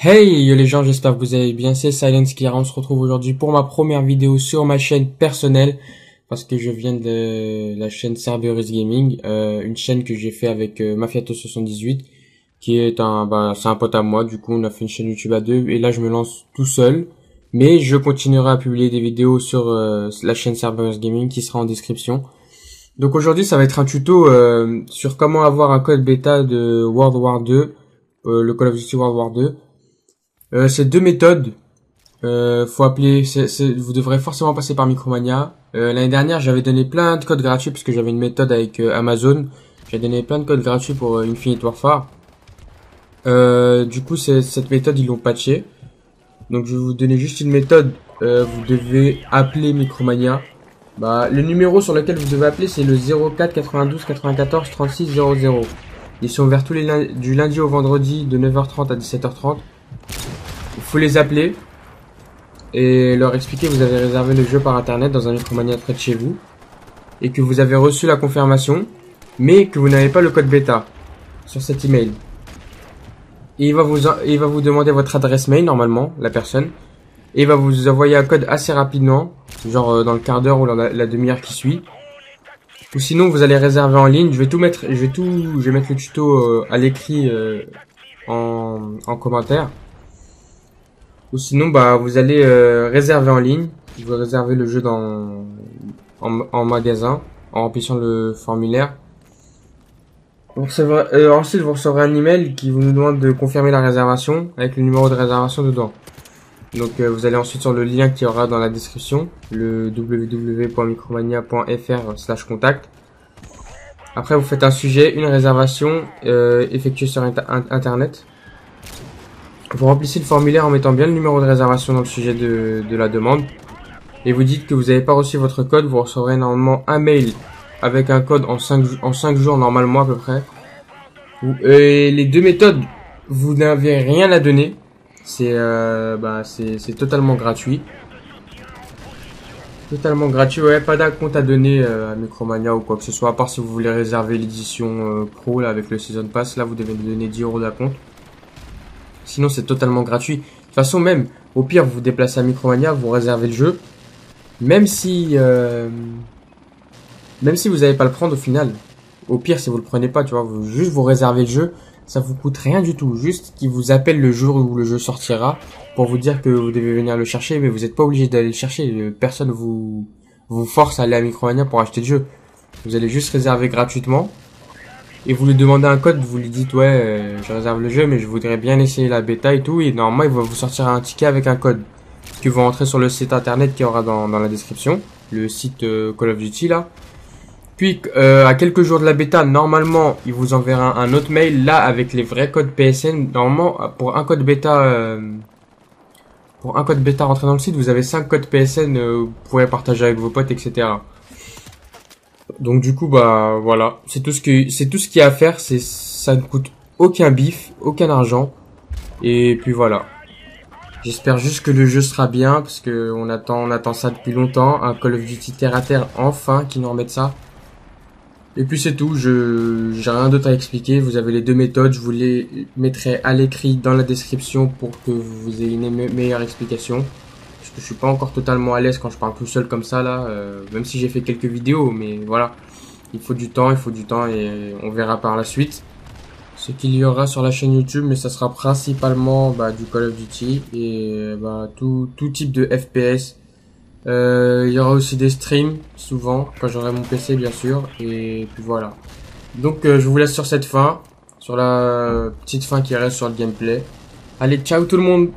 Hey les gens, j'espère que vous allez bien, c'est Silence Clara, on se retrouve aujourd'hui pour ma première vidéo sur ma chaîne personnelle, parce que je viens de la chaîne Cerberus Gaming, une chaîne que j'ai fait avec Mafiato78, qui est c'est un pote à moi, du coup on a fait une chaîne YouTube à deux, et là je me lance tout seul, mais je continuerai à publier des vidéos sur la chaîne Cerberus Gaming qui sera en description. Donc aujourd'hui ça va être un tuto sur comment avoir un code bêta de World War 2, le Call of Duty World War 2. C'est deux méthodes. Faut appeler. Vous devrez forcément passer par Micromania. L'année dernière, j'avais donné plein de codes gratuits parce que j'avais une méthode avec Amazon. J'ai donné plein de codes gratuits pour Infinite Warfare. Du coup, cette méthode, ils l'ont patché. Donc, je vais vous donner juste une méthode. Vous devez appeler Micromania. Le numéro sur lequel vous devez appeler, c'est le 04 92 94 36 00. Ils sont ouverts du lundi au vendredi de 9h30 à 17h30. Il faut les appeler et leur expliquer que vous avez réservé le jeu par internet dans un Micromania près de chez vous et que vous avez reçu la confirmation mais que vous n'avez pas le code bêta sur cet email. Et il va vous demander votre adresse mail normalement, la personne, et il va vous envoyer un code assez rapidement, genre dans le quart d'heure ou la demi-heure qui suit. Ou sinon vous allez réserver en ligne. Je vais mettre le tuto à l'écrit en commentaire. Ou sinon, vous allez réserver en ligne. Vous réservez le jeu en magasin en remplissant le formulaire. Ensuite, vous recevrez un email qui vous demande de confirmer la réservation avec le numéro de réservation dedans. Donc, vous allez ensuite sur le lien qu'il y aura dans la description, le www.micromania.fr/contact. Après, vous faites un sujet, une réservation effectuée sur internet. Vous remplissez le formulaire en mettant bien le numéro de réservation dans le sujet de la demande. Et vous dites que vous n'avez pas reçu votre code. Vous recevrez normalement un mail avec un code en 5 jours normalement à peu près. Et les deux méthodes, vous n'avez rien à donner. C'est totalement gratuit. Totalement gratuit, ouais, pas d'acompte à donner à Micromania ou quoi que ce soit. À part si vous voulez réserver l'édition pro là, avec le Season Pass. Là, vous devez donner 10 € d'acompte. Sinon, c'est totalement gratuit. De toute façon, même, au pire, vous vous déplacez à Micromania, vous réservez le jeu. Même si vous n'allez pas le prendre au final. Au pire, si vous le prenez pas, tu vois, vous réservez le jeu. Ça vous coûte rien du tout. Juste qu'ils vous appellent le jour où le jeu sortira pour vous dire que vous devez venir le chercher. Mais vous n'êtes pas obligé d'aller le chercher. Personne vous force à aller à Micromania pour acheter le jeu. Vous allez juste réserver gratuitement. Et vous lui demandez un code, vous lui dites ouais, je réserve le jeu mais je voudrais bien essayer la bêta et tout. Et normalement il va vous sortir un ticket avec un code que vous rentrez sur le site internet qui aura dans la description, le site Call of Duty là. Puis à quelques jours de la bêta, normalement il vous enverra un autre mail là avec les vrais codes PSN. Normalement pour un code bêta rentré dans le site, vous avez 5 codes PSN, vous pourrez partager avec vos potes, etc. Donc du coup voilà, c'est tout ce qu'il y a à faire, ça ne coûte aucun bif, aucun argent. Et puis voilà. J'espère juste que le jeu sera bien parce que on attend ça depuis longtemps, un Call of Duty terre à terre enfin qui nous remettent ça. Et puis c'est tout, j'ai rien d'autre à expliquer, vous avez les deux méthodes, je vous les mettrai à l'écrit dans la description pour que vous ayez une meilleure explication. Parce que je suis pas encore totalement à l'aise quand je parle tout seul comme ça là, même si j'ai fait quelques vidéos, mais voilà, il faut du temps et on verra par la suite ce qu'il y aura sur la chaîne YouTube, mais ça sera principalement du Call of Duty et tout type de FPS. Il y aura aussi des streams souvent quand j'aurai mon PC bien sûr, et puis voilà. Donc je vous laisse sur cette fin, sur la petite fin qui reste sur le gameplay. Allez, ciao tout le monde.